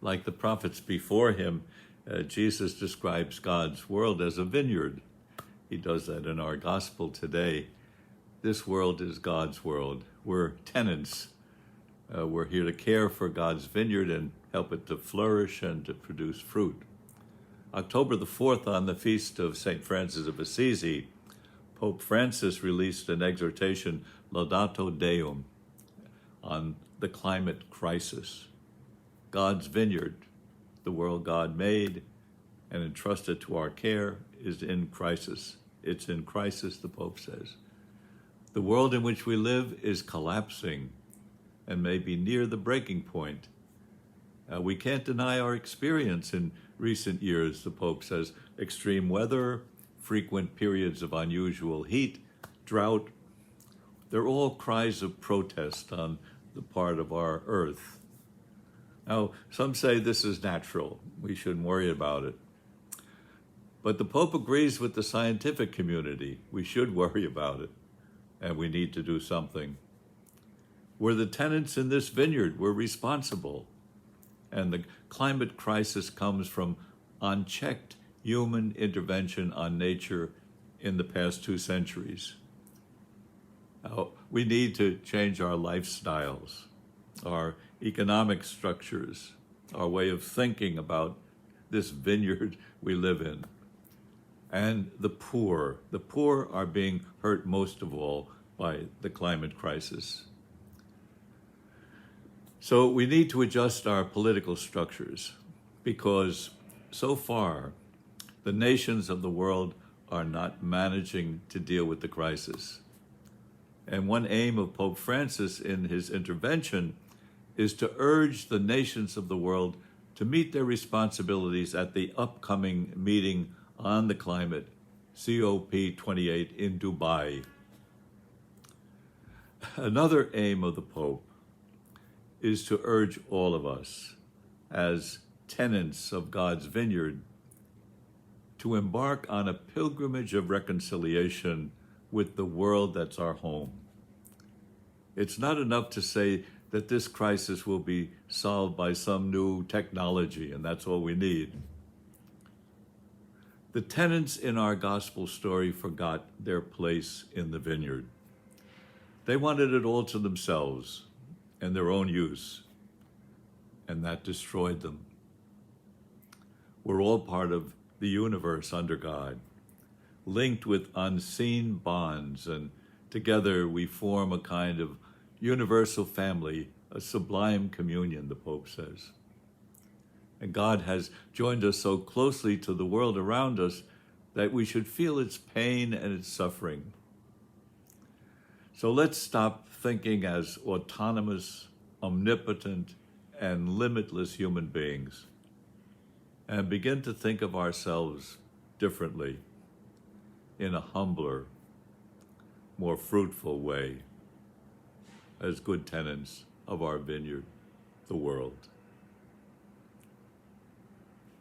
Like the prophets before him, Jesus describes God's world as a vineyard. He does that in our gospel today. This world is God's world. We're tenants. We're here to care for God's vineyard and help it to flourish and to produce fruit. October the 4th, on the feast of St. Francis of Assisi, Pope Francis released an exhortation, Laudato Deum, on the climate crisis. God's vineyard, the world God made and entrusted to our care, is in crisis. It's in crisis, the Pope says. The world in which we live is collapsing and may be near the breaking point. We can't deny our experience in recent years, the Pope says. Extreme weather, frequent periods of unusual heat, drought, they're all cries of protest on the part of our earth. Now, some say this is natural. We shouldn't worry about it. But the Pope agrees with the scientific community. We should worry about it, and we need to do something. We're the tenants in this vineyard. We're responsible. And the climate crisis comes from unchecked human intervention on nature in the past 2 centuries. Now, we need to change our lifestyles, our economic structures, our way of thinking about this vineyard we live in. And the poor are being hurt most of all by the climate crisis. So we need to adjust our political structures because so far the nations of the world are not managing to deal with the crisis. And one aim of Pope Francis in his intervention is to urge the nations of the world to meet their responsibilities at the upcoming meeting on the climate, COP28 in Dubai. Another aim of the Pope is to urge all of us as tenants of God's vineyard to embark on a pilgrimage of reconciliation with the world that's our home. It's not enough to say that this crisis will be solved by some new technology, and that's all we need. The tenants in our gospel story forgot their place in the vineyard. They wanted it all to themselves and their own use, and that destroyed them. We're all part of the universe under God, linked with unseen bonds, and together we form a kind of universal family, a sublime communion, the Pope says. And God has joined us so closely to the world around us that we should feel its pain and its suffering. So let's stop thinking as autonomous, omnipotent, and limitless human beings and begin to think of ourselves differently, in a humbler, more fruitful way, as good tenants of our vineyard, the world.